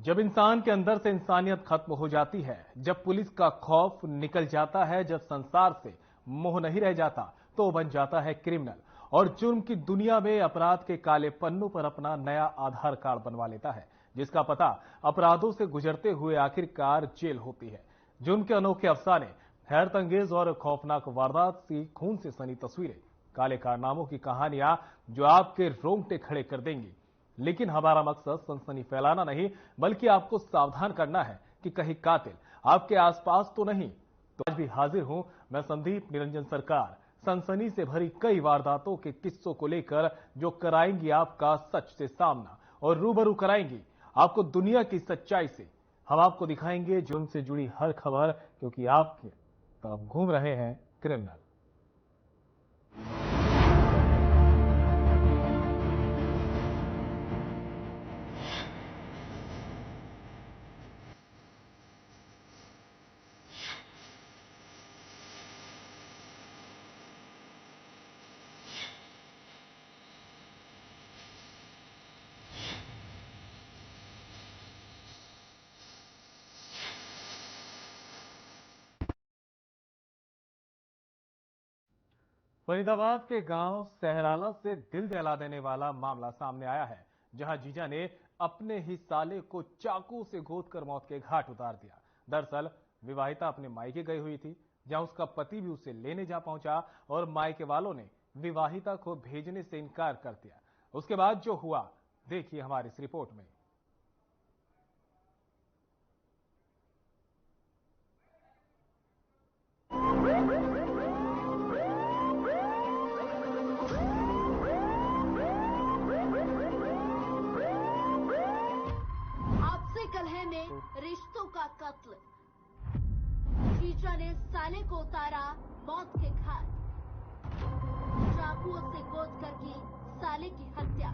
जब इंसान के अंदर से इंसानियत खत्म हो जाती है, जब पुलिस का खौफ निकल जाता है, जब संसार से मोह नहीं रह जाता, तो बन जाता है क्रिमिनल और जुर्म की दुनिया में अपराध के काले पन्नों पर अपना नया आधार कार्ड बनवा लेता है, जिसका पता अपराधों से गुजरते हुए आखिरकार जेल होती है। जुर्म के अनोखे अफसाने, हैरत अंगेज और खौफनाक वारदात की खून से सनी तस्वीरें, काले कारनामों की कहानियां जो आपके रोंगटे खड़े कर देंगी। लेकिन हमारा मकसद सनसनी फैलाना नहीं, बल्कि आपको सावधान करना है कि कहीं कातिल आपके आसपास तो नहीं। तो आज भी हाजिर हूं मैं संदीप निरंजन सरकार, सनसनी से भरी कई वारदातों के किस्सों को लेकर, जो कराएंगी आपका सच से सामना और रूबरू कराएंगी आपको दुनिया की सच्चाई से। हम आपको दिखाएंगे जुर्म से जुड़ी हर खबर, क्योंकि आपके तरफ घूम रहे हैं क्रिमिनल। फरीदाबाद के गांव सहराला से दिल दहला देने वाला मामला सामने आया है, जहां जीजा ने अपने ही साले को चाकू से गोदकर मौत के घाट उतार दिया। दरअसल विवाहिता अपने मायके गई हुई थी, जहां उसका पति भी उसे लेने जा पहुंचा और मायके वालों ने विवाहिता को भेजने से इनकार कर दिया। उसके बाद जो हुआ, देखिए हमारी इस रिपोर्ट में। आपसे कलह में रिश्तों का कत्ल, जीजा ने साले को उतारा मौत के घाट, चाकुओं से गोद कर की साले की हत्या।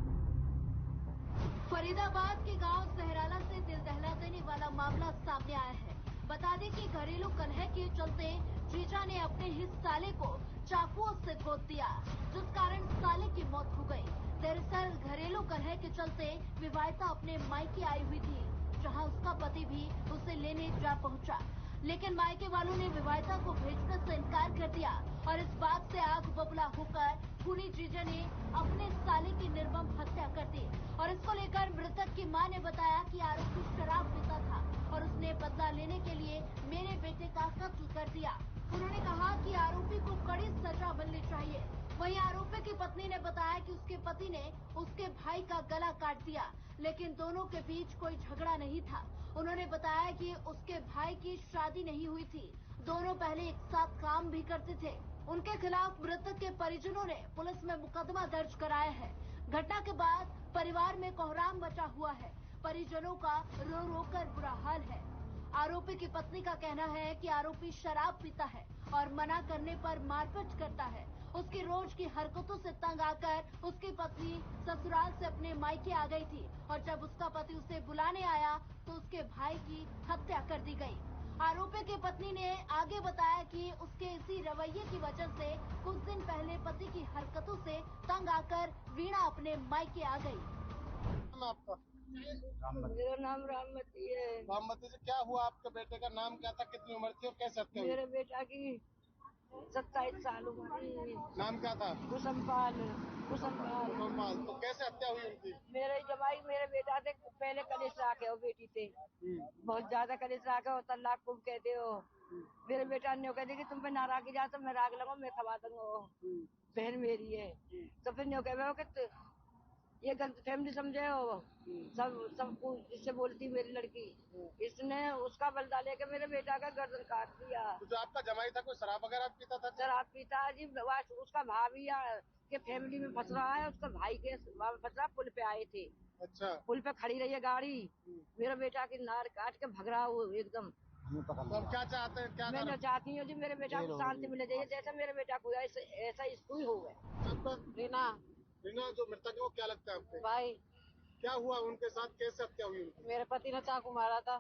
फरीदाबाद के गांव सहराला से दिल दहला देने वाला मामला सामने आया है। बता दें कि घरेलू कलह के चलते जीजा ने अपने ही साले को चाकुओं से गोद दिया, जिस कारण साले की मौत हो गई। दरअसल घरेलू कलह के चलते विवाहिता अपने मायके आई हुई थी, जहां उसका पति भी उसे लेने जा पहुंचा, लेकिन मायके वालों ने विवाहिता को भेजने से इनकार कर दिया और इस बात से आग बबूला होकर खूनी जीजा ने अपने साले की निर्मम हत्या कर दी। और इसको लेकर मृतक की मां ने बताया कि आरोपी शराब पीता था और उसने बदला लेने के लिए मेरे बेटे का कत्ल कर दिया। उन्होंने कहा कि आरोपी को कड़ी सजा मिलनी चाहिए। वहीं आरोपी की पत्नी ने बताया कि उसके पति ने उसके भाई का गला काट दिया, लेकिन दोनों के बीच कोई झगड़ा नहीं था। उन्होंने बताया कि उसके भाई की शादी नहीं हुई थी, दोनों पहले एक साथ काम भी करते थे। उनके खिलाफ मृतक के परिजनों ने पुलिस में मुकदमा दर्ज कराया है। घटना के बाद परिवार में कोहराम मचा हुआ है, परिजनों का रो रो कर बुरा हाल है। आरोपी की पत्नी का कहना है कि आरोपी शराब पीता है और मना करने पर मारपीट करता है। उसकी रोज की हरकतों से तंग आकर उसकी पत्नी ससुराल से अपने मायके आ गई थी और जब उसका पति उसे बुलाने आया तो उसके भाई की हत्या कर दी गई। आरोपी की पत्नी ने आगे बताया कि उसके इसी रवैये की वजह से कुछ दिन पहले पति की हरकतों से तंग आकर वीणा अपने मायके आ गई। आपका मेरा नाम राममती है। राममती जी, क्या हुआ? आपके बेटे का नाम क्या था, कितनी उम्र थी और कैसे हत्या हुई? मेरे बेटा की 27 साल उम्र थी। नाम क्या था? कुसुमपाल। कुसुमपाल। सोमपाल। तो कैसे हत्या हुई उनकी? मेरे जमाई मेरे बेटा से पहले कलेश राखे हो बेटी से, बहुत ज्यादा कलेश राखे हो, तलाक खूब कहते हो। मेरे बेटा ने कहते कि तुम पे नाराज की जा तो मैं राग लगा मैं खवा दूंगा, बहन मेरी है। तो फिर न्यू कहे ये गलत फैमिली समझे हो, सब जिससे बोलती मेरी लड़की, इसने उसका बदला लेके मेरे बेटा का गर्दन काट दिया। तो जो आपका जमाई था, कोई शराब वगैरह पीता था? शराब पीता जी, उसका भाभी के फैमिली में फंस रहा है, उसका भाई के फंस रहा। पुल पे आए थे, अच्छा। पुल पे खड़ी रही है गाड़ी, मेरा बेटा की नार काट के भग रहा हूँ एकदम। तो अब क्या चाहते हैं? क्या मैं चाहती हूँ जी मेरे बेटा को शांति मिले जाइए, जैसे मेरे बेटा को ऐसा इसको ही हो गए। रीना जो मृतक है वो क्या लगता है आपको? भाई क्या हुआ उनके साथ, कैसे हत्या हुई उनकी? मेरे पति ने चाकू मारा था।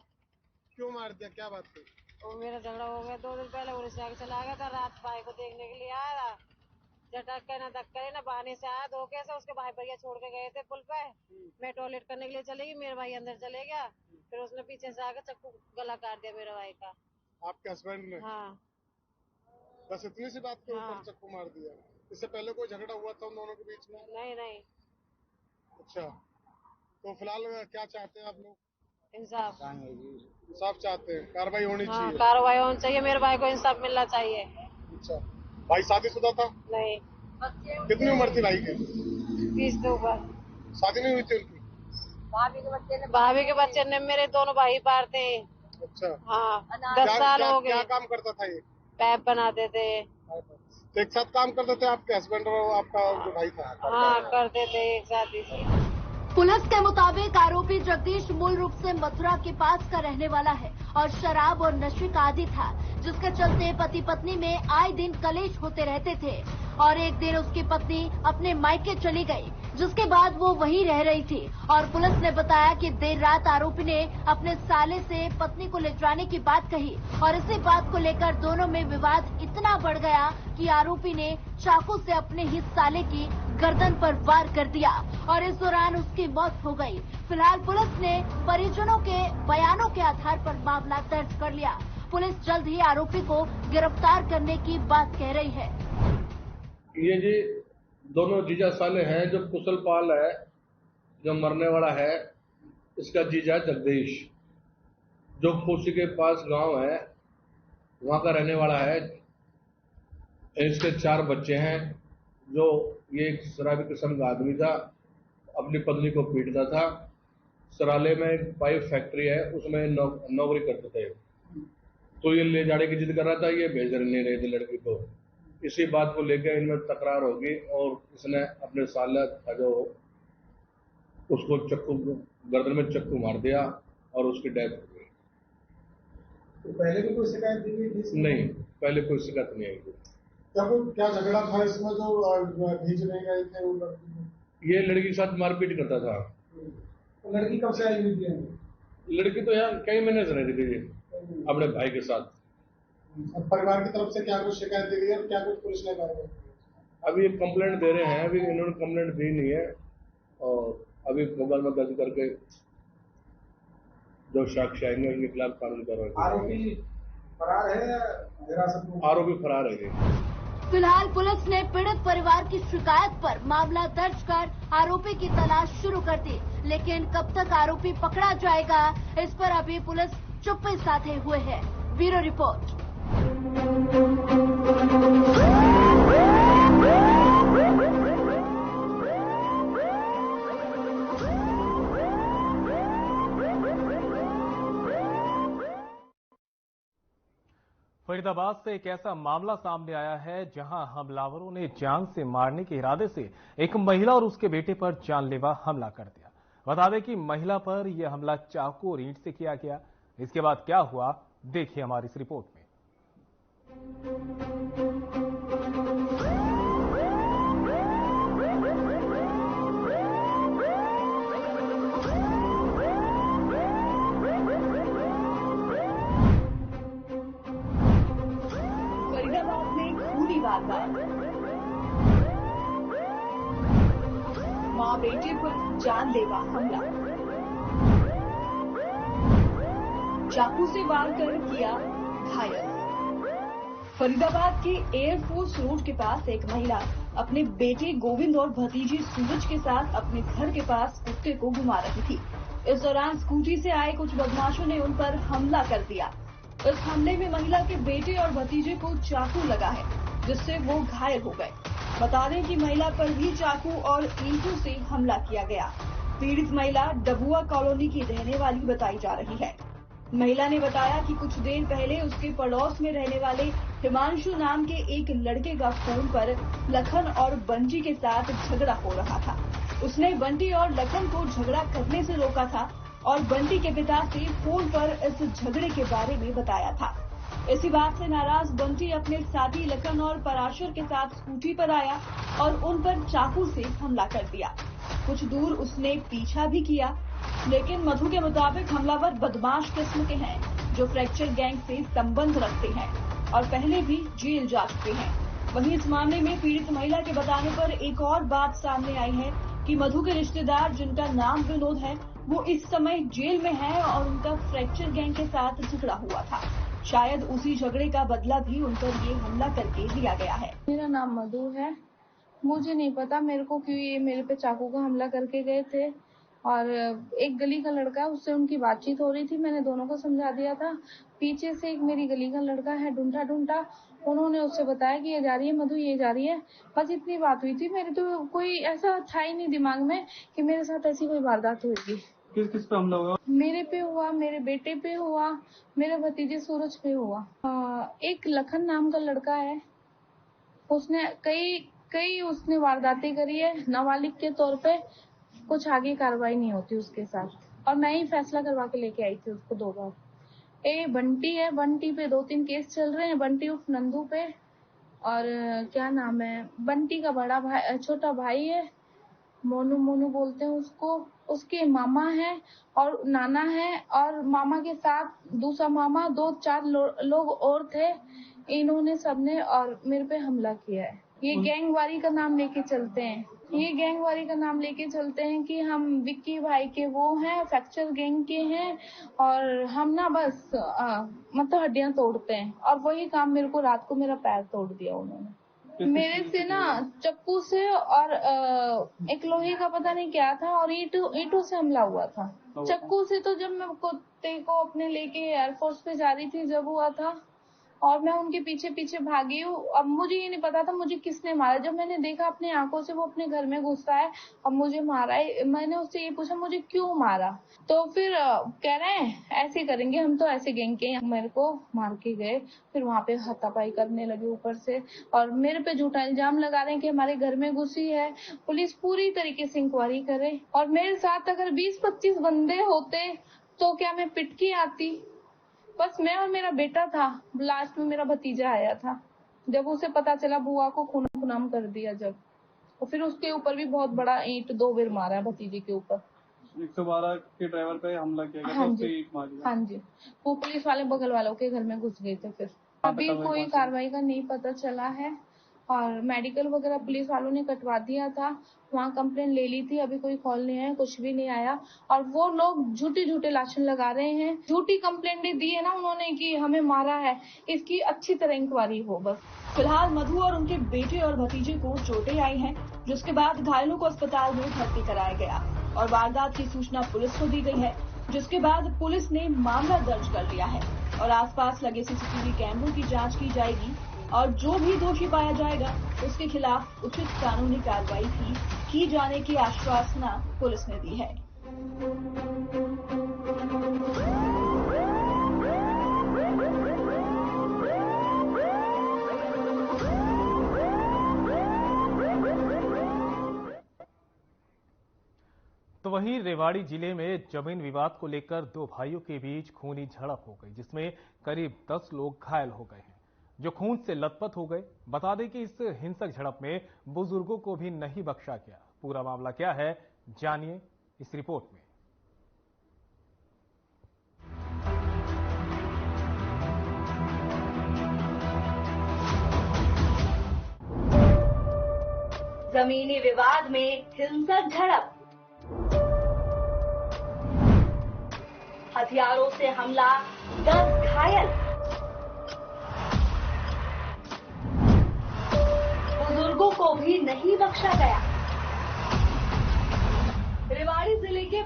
क्यों मार दिया, क्या बात थी? वो मेरा झगड़ा हो गया 2 दिन पहले, उड़ीसा से चला गया था, रात भाई को देखने के लिए आया था। झटक के ना धक करे ना बहाने से आया धोखे से। उसके भाई भैया छोड़ के गए थे पुल पे। मैं टॉयलेट करने के लिए चली गई, मेरा भाई अंदर चले गया, फिर उसने पीछे से आकर चक्कू गला काट दिया मेरे भाई का। आपके हस्बैंड ने? हाँ। बस इतनी सी बात के ऊपर हाँ। चक्कू मार दिया? इससे पहले कोई झगड़ा हुआ था उन दोनों के बीच में? नहीं नहीं। अच्छा, तो फिलहाल क्या चाहते हैं आप लोग? इंसाफ। इंसाफ चाहते हैं, कार्रवाई होनी हाँ, चाहिए। कार्रवाई होनी चाहिए, मेरे भाई को इंसाफ मिलना चाहिए। अच्छा, भाई शादीशुदा था? नहीं। कितनी उम्र थी भाई की? 30 के ऊपर। शादी नहीं हुई थी उनकी? भाभी के बच्चे ने मेरे दोनों भाई पार थे। अच्छा। हाँ, 10 साल हो क्या गए। काम करता था ये? पैप बनाते थे। तो एक साथ काम करते थे आपके हस्बैंड और आपका जो भाई था? हाँ, करते थे एक साथ ही। पुलिस के मुताबिक आरोपी जगदीश मूल रूप से मथुरा के पास का रहने वाला है और शराब और नशे का आदी था, जिसके चलते पति पत्नी में आए दिन कलेश होते रहते थे। और एक दिन उसकी पत्नी अपने मायके चली गई, जिसके बाद वो वहीं रह रही थी। और पुलिस ने बताया कि देर रात आरोपी ने अपने साले से पत्नी को ले जाने की बात कही और इसी बात को लेकर दोनों में विवाद इतना बढ़ गया कि आरोपी ने चाकू से अपने ही साले की गर्दन पर वार कर दिया और इस दौरान उसकी मौत हो गई। फिलहाल पुलिस ने परिजनों के बयानों के आधार पर मामला दर्ज कर लिया। पुलिस जल्द ही आरोपी को गिरफ्तार करने की बात कह रही है। ये जी दोनों जीजा साले हैं। जो कुशल पाल है, जो मरने वाला है, इसका जीजा जगदीश, जो खुशी के पास गांव है, वहां का रहने वाला है। इसके 4 बच्चे हैं। जो ये एक शराबी किस्म का आदमी था, अपनी पत्नी को पीटता था। सराले में एक पाइप फैक्ट्री है, उसमें नौकरी करते थे। तो ये ले जाने की जिद कर रहा था, ये भेज नहीं रही थी लड़की को। इसी बात को लेकर इनमें तकरार होगी और इसने अपने साला था जो उसको चक्कू गर्दन में चक्कू मार दिया और उसकी डेथ हो गई। तो पहले भी कोई शिकायत दी गई थी? नहीं, पहले कोई शिकायत नहीं आई थी। क्या झगड़ा था इसमें जो भेज नहीं गए थे वो लड़की को? ये लड़की के साथ मारपीट करता था। तो लड़की कब से आई हुई थी? लड़की तो यहाँ कई महीने से रहती थी अपने भाई के साथ। अब परिवार की तरफ से क्या कुछ शिकायत दी गई है और क्या कुछ पुलिस ने कार्रवाई की? अभी कंप्लेंट दे रहे हैं, अभी इन्होंने कंप्लेंट दी नहीं है और अभी मोबाइल में दर्ज करके जो साक्ष्य आएंगे उनके खिलाफ कानूनी कार्रवाई। आरोपी फरार है या हिरासत में? आरोपी फरार है। फिलहाल पुलिस ने पीड़ित परिवार की शिकायत पर मामला दर्ज कर आरोपी की तलाश शुरू कर दी, लेकिन कब तक आरोपी पकड़ा जाएगा, इस पर अभी पुलिस चुप्पी साधे हुए है। Bureau report. फरीदाबाद से एक ऐसा मामला सामने आया है जहां हमलावरों ने जान से मारने के इरादे से एक महिला और उसके बेटे पर जानलेवा हमला कर दिया। बता दें कि महिला पर यह हमला चाकू और ईंट से किया गया। इसके बाद क्या हुआ, देखिए हमारी इस रिपोर्ट में। फरीदाबाद में खूनी वारदात, मां बेटे पर जानलेवा हमला, चाकू से वार कर किया घायल। फरीदाबाद के एयरफोर्स रोड के पास एक महिला अपने बेटे गोविंद और भतीजी सूरज के साथ अपने घर के पास कुत्ते को घुमा रही थी। इस दौरान स्कूटी से आए कुछ बदमाशों ने उन पर हमला कर दिया। इस हमले में महिला के बेटे और भतीजे को चाकू लगा है, जिससे वो घायल हो गए। बता दें कि महिला पर भी चाकू और ईंटों से हमला किया गया। पीड़ित महिला डबुआ कॉलोनी की रहने वाली बताई जा रही है। महिला ने बताया कि कुछ देर पहले उसके पड़ोस में रहने वाले हिमांशु नाम के एक लड़के का फोन पर लखन और बंटी के साथ झगड़ा हो रहा था। उसने बंटी और लखन को झगड़ा करने से रोका था और बंटी के पिता से फोन पर इस झगड़े के बारे में बताया था। इसी बात से नाराज बंटी अपने साथी लखन और पराशर के साथ स्कूटी पर आया और उन पर चाकू से हमला कर दिया। कुछ दूर उसने पीछा भी किया, लेकिन मधु के मुताबिक हमलावर बदमाश किस्म के हैं जो फ्रैक्चर गैंग से संबंध रखते हैं और पहले भी जेल जा चुके हैं। वहीं इस मामले में पीड़ित महिला के बताने पर एक और बात सामने आई है कि मधु के रिश्तेदार, जिनका नाम विनोद है, वो इस समय जेल में है और उनका फ्रैक्चर गैंग के साथ झगड़ा हुआ था। शायद उसी झगड़े का बदला भी उन पर ये हमला करके लिया गया है। मेरा नाम मधु है। मुझे नहीं पता मेरे को क्यों ये मेरे पे चाकू का हमला करके गए थे। और एक गली का लड़का, उससे उनकी बातचीत हो रही थी, मैंने दोनों को समझा दिया था। पीछे से एक मेरी गली का लड़का है, ढूंढा ढूंढा, उन्होंने उससे बताया कि ये जा रही है मधु, ये जा रही है। बस इतनी बात हुई थी। मेरे तो कोई ऐसा था ही नहीं दिमाग में कि मेरे साथ ऐसी कोई वारदात होगी। किस किस पे हमला हुआ? मेरे पे हुआ, मेरे बेटे पे हुआ, मेरे भतीजे सूरज पे हुआ। एक लखन नाम का लड़का है, उसने कई उसने वारदातें करी है। नाबालिग के तौर पे कुछ आगे कार्रवाई नहीं होती उसके साथ, और मैं ही फैसला करवा के लेके आई थी उसको 2 बार। बंटी है, बंटी पे 2-3 केस चल रहे हैं। बंटी उर्फ नंदू पे, और क्या नाम है, बंटी का बड़ा भाई, छोटा भाई है, मोनू मोनू बोलते हैं उसको। उसके मामा है और नाना है, और मामा के साथ दूसरा मामा, 2-4 लोग और थे। इन्होंने सबने और मेरे पे हमला किया है। ये गैंगवारी का नाम लेके चलते हैं। ये गैंगवारी का नाम लेके चलते हैं कि हम विक्की भाई के वो हैं, फ्रैक्चर गैंग के हैं, और हम ना बस मतलब हड्डियां तोड़ते हैं। और वही काम मेरे को रात को मेरा पैर तोड़ दिया उन्होंने। मेरे से ना चक्कू से, और एक लोहे का पता नहीं क्या था, और ईंटों से हमला हुआ था। चक्कू से तो जब मैं कुत्ते को अपने लेके एयरफोर्स पे जा रही थी जब हुआ था, और मैं उनके पीछे पीछे भागी हूँ। अब मुझे ये नहीं पता था मुझे किसने मारा। जब मैंने देखा अपनी आंखों से वो अपने घर में घुसा है और मुझे मारा है, मैंने उससे ये पूछा मुझे क्यों मारा, तो फिर कह रहे हैं ऐसे करेंगे हम, तो ऐसे गैंग के मेरे को मार के गए। फिर वहां पे हाथापाई करने लगे ऊपर से, और मेरे पे झूठा इल्जाम लगा रहे हैं कि हमारे घर में घुसी है। पुलिस पूरी तरीके से इंक्वायरी करे, और मेरे साथ अगर 20-25 बंदे होते तो क्या मैं पिट के आती। बस मैं और मेरा बेटा था, लास्ट में मेरा भतीजा आया था। जब उसे पता चला, बुआ को खूना खुनाम कर दिया जब, और फिर उसके ऊपर भी बहुत बड़ा ईंट 2 बार मारा है भतीजे के ऊपर। 112 के ड्राइवर पे हमला किया गया, हाँ तो जी, उससे ईंट मारी। हाँ जी, वो पुलिस वाले बगल वालों के घर में घुस गए थे। फिर अभी कोई कार्रवाई का नहीं पता चला है, और मेडिकल वगैरह पुलिस वालों ने कटवा दिया था, वहाँ कंप्लेन ले ली थी। अभी कोई कॉल नहीं आया, कुछ भी नहीं आया, और वो लोग झूठे लाशन लगा रहे हैं। झूठी कंप्लेंट दी है ना उन्होंने कि हमें मारा है, इसकी अच्छी तरह इंक्वायरी हो बस। फिलहाल मधु और उनके बेटे और भतीजे को चोटें आई हैं, जिसके बाद घायलों को अस्पताल में भर्ती कराया गया और वारदात की सूचना पुलिस को दी गई है, जिसके बाद पुलिस ने मामला दर्ज कर लिया है और आसपास लगे सीसीटीवी कैमरों की जांच की जाएगी, और जो भी दोषी पाया जाएगा उसके खिलाफ उचित कानूनी कार्रवाई भी की जाने की आश्वासना पुलिस ने दी है। तो वहीं रेवाड़ी जिले में जमीन विवाद को लेकर 2 भाइयों के बीच खूनी झड़प हो गई, जिसमें करीब 10 लोग घायल हो गए हैं, जो खून से लथपथ हो गए। बता दें कि इस हिंसक झड़प में बुजुर्गों को भी नहीं बख्शा गया। पूरा मामला क्या है, जानिए इस रिपोर्ट में। जमीनी विवाद में हिंसक झड़प, हथियारों से हमला, 10 घायल, बुजुर्गों को भी नहीं बख्शा गया। रेवाड़ी जिले के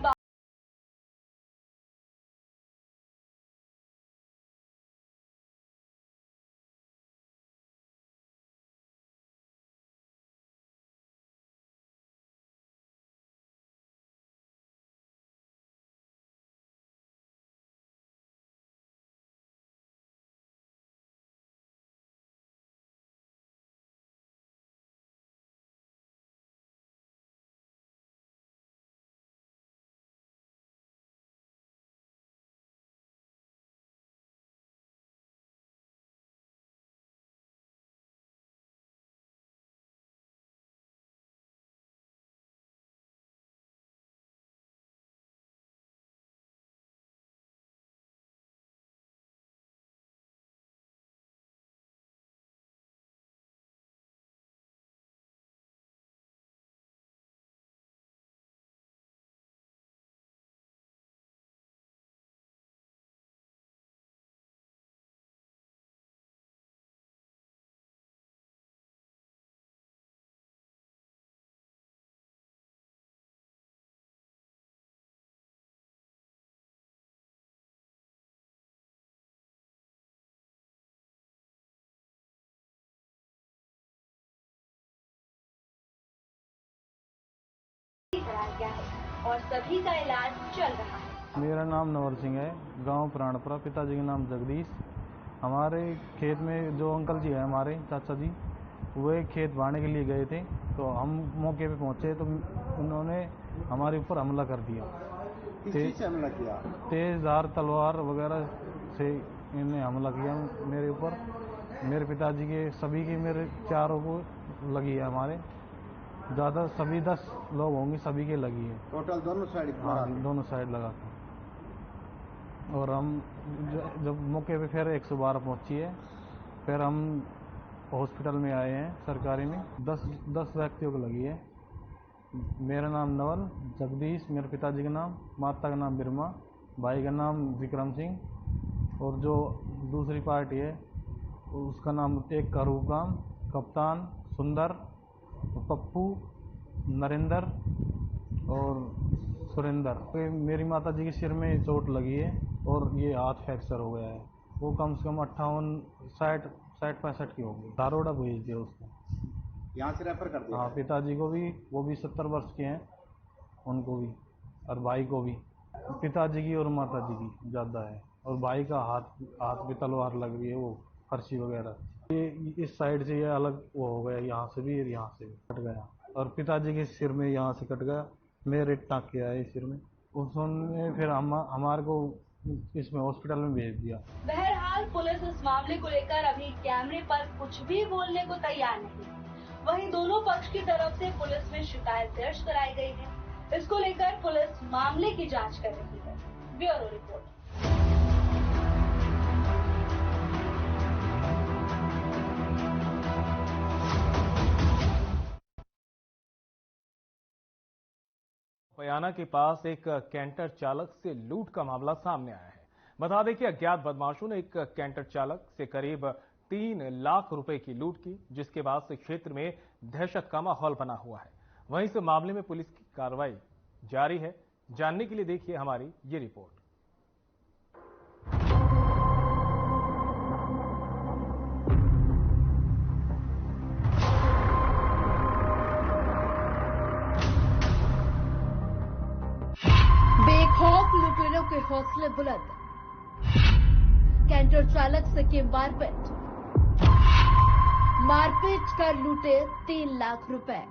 कराया गया है और सभी का इलाज चल रहा है। मेरा नाम नवल सिंह है, गांव प्राणपुरा, पिताजी का नाम जगदीश। हमारे खेत में जो अंकल जी है, हमारे चाचा जी, वे खेत बांटने के लिए गए थे, तो हम मौके पे पहुंचे तो उन्होंने हमारे ऊपर हमला कर दिया। किस चीज़ से हमला किया? तेजधार तलवार वगैरह से इन्हें हमला किया मेरे ऊपर। मेरे पिताजी के, सभी के, मेरे चारों को लगी है। हमारे ज़्यादा सभी 10 लोग होंगे, सभी के लगी है। टोटल दोनों साइड? हाँ, दोनों साइड लगा था। और हम जब मौके पे फिर 112 पहुंची है, फिर हम हॉस्पिटल में आए हैं सरकारी में। 10 व्यक्तियों को लगी है। मेरा नाम नवल जगदीश, मेरे पिताजी का नाम, माता का नाम बिरमा, भाई का नाम विक्रम सिंह, और जो दूसरी पार्टी है उसका नाम एक का रूपराम, कप्तान, सुंदर, पप्पू, नरेंद्र और सुरेंद्र। मेरी माता जी के सिर में चोट लगी है और ये हाथ फ्रैक्चर हो गया है। वो कम से कम 58-60-65 की होगी। दारोड़ा भेज दिया उसको, यहाँ से रेफर कर दिया? हाँ, पिताजी को भी, वो भी 70 वर्ष के हैं, उनको भी, और भाई को भी। पिताजी की और माता जी की ज़्यादा है, और भाई का हाथ भी तलवार लग रही है, वो फर्शी वगैरह। ये इस साइड से ये अलग वो हो गया, यहाँ से भी और यहाँ से भी कट गया, और पिताजी के सिर में यहाँ से कट गया। मेरे टाँके आए सिर में। उसने फिर हमारे को इसमें हॉस्पिटल में भेज दिया। बहरहाल पुलिस इस मामले को लेकर अभी कैमरे पर कुछ भी बोलने को तैयार नहीं। वहीं दोनों पक्ष की तरफ से पुलिस में शिकायत दर्ज कराई गई है। इसको लेकर पुलिस मामले की जांच कर रही है। Bureau report. बयाना के पास एक कैंटर चालक से लूट का मामला सामने आया है। बता दें कि अज्ञात बदमाशों ने एक कैंटर चालक से करीब 3 लाख रुपए की लूट की, जिसके बाद से क्षेत्र में दहशत का माहौल बना हुआ है। वहीं इस मामले में पुलिस की कार्रवाई जारी है। जानने के लिए देखिए हमारी ये रिपोर्ट। बेखौफ लुटेरों के हौसले बुलंद, कैंटर चालक से की मारपीट कर लूटे 3 लाख रुपए।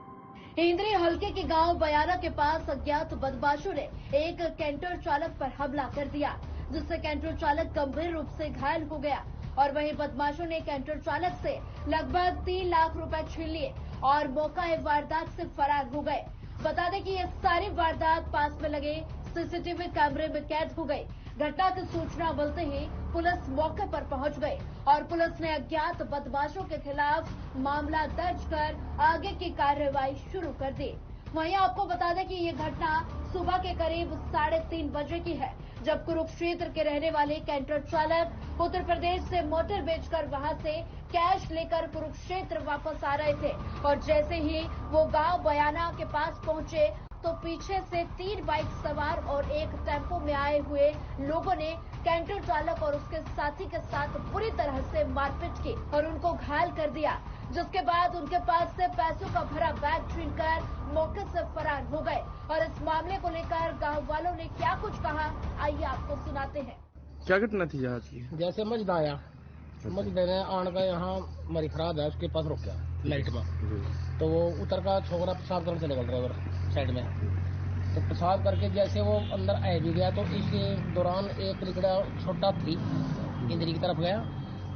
इंद्री हल्के के गांव बयाना के पास अज्ञात बदमाशों ने एक कैंटर चालक पर हमला कर दिया, जिससे कैंटर चालक गंभीर रूप से घायल हो गया। और वहीं बदमाशों ने कैंटर चालक से लगभग 3 लाख रुपए छीन लिए और मौका वारदात से फरार हो गए। बता दें कि ये सारी वारदात पास में लगे सीसीटीवी कैमरे में कैद हो गई। घटना की सूचना मिलते ही पुलिस मौके पर पहुंच गई और पुलिस ने अज्ञात बदमाशों के खिलाफ मामला दर्ज कर आगे की कार्रवाई शुरू कर दी। वहीं आपको बता दें कि ये घटना सुबह के करीब 3:30 बजे की है, जब कुरुक्षेत्र के रहने वाले कैंटर चालक उत्तर प्रदेश से मोटर बेचकर वहां से कैश लेकर कुरुक्षेत्र वापस आ रहे थे। और जैसे ही वो गांव बयाना के पास पहुंचे तो पीछे से 3 बाइक सवार और एक टेम्पो में आए हुए लोगों ने कैंटर चालक और उसके साथी के साथ बुरी तरह से मारपीट की और उनको घायल कर दिया, जिसके बाद उनके पास से पैसों का भरा बैग छीनकर मौके से फरार हो गए। और इस मामले को लेकर गांव वालों ने क्या कुछ कहा, आइए आपको सुनाते हैं। क्या घटना थी यहाँ की? जैसे मजदा आया, मजदे ने आन का यहाँ मरी खराब है, उसके पास रुक गया लाइट में, तो वो उतर का छोकरा पेशाब करने चले गया ड्राइवर साइड में। तो पेशाब करके जैसे वो अंदर आ भी गया, तो इस दौरान एक लिकड़ा छोटा थी इंद्री की तरफ गया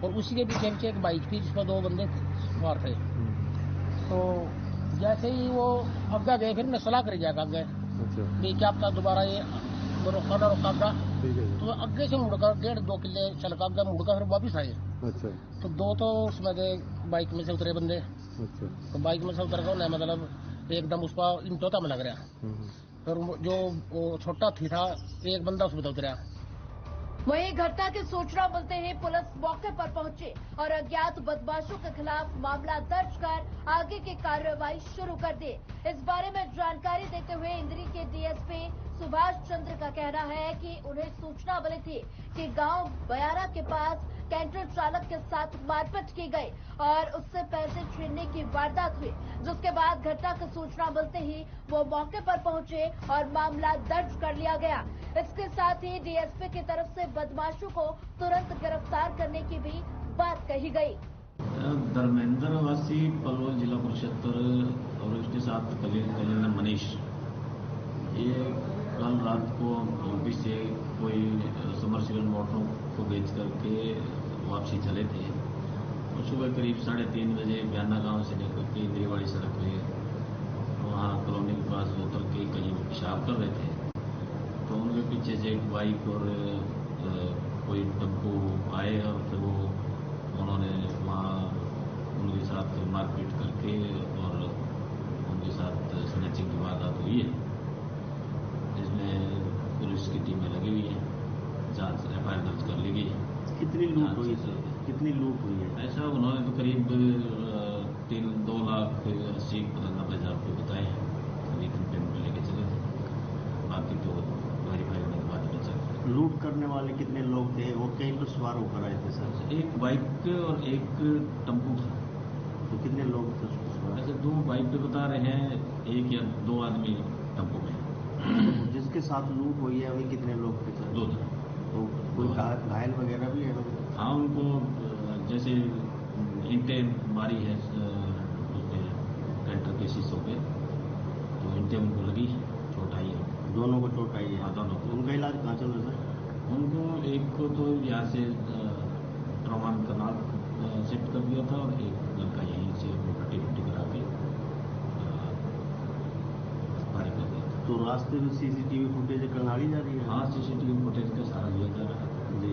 और उसी के पीछे पीछे एक बाइक थी जिसमें 2 बंदे सवार थे। तो जैसे ही वो अग्गा गए, फिर मैं सलाह कर जाएगा आगे क्या पता दोबारा ये रोका ना रोका। तो अग्गे से मुड़कर 1.5-2 किले चल का अग्गा मुड़कर फिर वापिस आए। तो 2 तो उसमें बाइक में से उतरे बंदे। तो बाइक में से उतर कर मतलब एकदम उस पर इंटोता में लग रहा। फिर जो वो छोटा थी था, एक बंदा उसमें उतरा। वहीं घटना की सूचना मिलते ही पुलिस मौके पर पहुंची और अज्ञात बदमाशों के खिलाफ मामला दर्ज कर आगे की कार्रवाई शुरू कर दी। इस बारे में जानकारी देते हुए इंद्री के डीएसपी सुभाष चंद्र का कहना है कि उन्हें सूचना मिली थी कि गांव बयाना के पास कैंटर चालक के साथ मारपीट की गई और उससे पैसे छीनने की वारदात हुई, जिसके बाद घटना की सूचना मिलते ही वो मौके पर पहुंचे और मामला दर्ज कर लिया गया। इसके साथ ही डीएसपी की तरफ से बदमाशों को तुरंत गिरफ्तार करने की भी बात कही गई। धर्मेंद्र वासी पलवल जिला परिषद और उसके साथ कल्याण मनीष, ये कल रात को यूपी से कोई समरसीबल मोटरों को बेच करके वापसी चले थे और सुबह करीब 3:30 बजे ब्याना गांव से निकल के इंद्रीवाड़ी सड़क पे वहाँ कॉलोनी के पास उतर के कहीं पेशाब कर रहे थे, तो उनके पीछे से एक बाइक और कोई टेम्पो आए और फिर वो उन्होंने वहाँ उनके साथ मारपीट करके और उनके साथ स्नैचिंग की वारदात हुई है, जिसमें पुलिस की टीमें लगी हुई है, जांच एफआईआर दर्ज कर ली गई है। कितनी लूट हुई सर? कितनी लूट हुई है? ऐसा उन्होंने तो करीब 2,80,90,000 रुपये बताए हैं, लेकिन पेमेंट लेके चले थे, बाकी तो वेरीफाई होने के बाद बचा। लूट करने वाले कितने लोग थे? वो कहीं पर सवार होकर आए थे सर? एक बाइक और एक टेम्पो था। तो कितने लोग थे उसको सवार? ऐसे 2 बाइक पे बता रहे हैं, 1 या 2 आदमी टेम्पो में। जिसके साथ लूट हुई है वही कितने लोग थे सर? 2 थे। तो कोई घायल वगैरह भी है? हाँ, उनको जैसे ईंटें मारी है उसने कैंटर के शीशों पे, तो ईंटें उनको लगी, चोट आई है। दोनों को चोट आई है? हाँ, दोनों को। उनका इलाज कहाँ चल रहा है? उनको एक को तो यहाँ से ट्रॉमा कनाल शिफ्ट कर दिया था और एक लड़का यहीं से पट्टी करा के एक्सपायर कर दिया था। तो रास्ते में सीसीटीवी फुटेज करनाली जा रही है? हाँ, सीसीटीवी फुटेज का सारा लिया जा रहा है जी।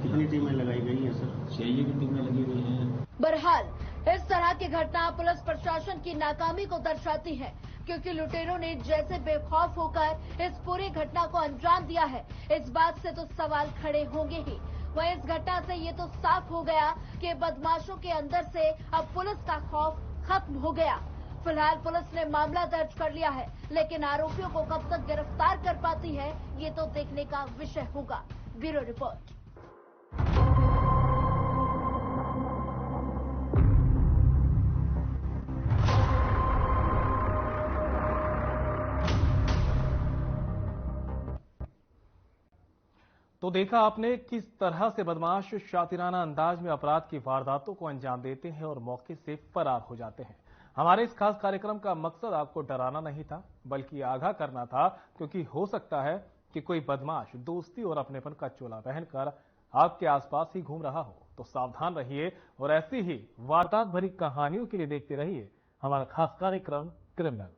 कितनी टीमें लगाई गई हैं सर? 6 की टीमें लगी हुई हैं। बहरहाल इस तरह की घटना पुलिस प्रशासन की नाकामी को दर्शाती है, क्योंकि लुटेरों ने जैसे बेखौफ होकर इस पूरी घटना को अंजाम दिया है, इस बात से तो सवाल खड़े होंगे ही। वहीं इस घटना से ये तो साफ हो गया कि बदमाशों के अंदर से अब पुलिस का खौफ खत्म हो गया। फिलहाल पुलिस ने मामला दर्ज कर लिया है, लेकिन आरोपियों को कब तक गिरफ्तार कर पाती है, ये तो देखने का विषय होगा। Bureau report. तो देखा आपने किस तरह से बदमाश शातिराना अंदाज में अपराध की वारदातों को अंजाम देते हैं और मौके से फरार हो जाते हैं। हमारे इस खास कार्यक्रम का मकसद आपको डराना नहीं था, बल्कि आगाह करना था, क्योंकि हो सकता है कि कोई बदमाश दोस्ती और अपनेपन का चोला पहनकर आपके आसपास ही घूम रहा हो। तो सावधान रहिए और ऐसी ही वारदात भरी कहानियों के लिए देखते रहिए हमारा खास कार्यक्रम क्रिमिनल।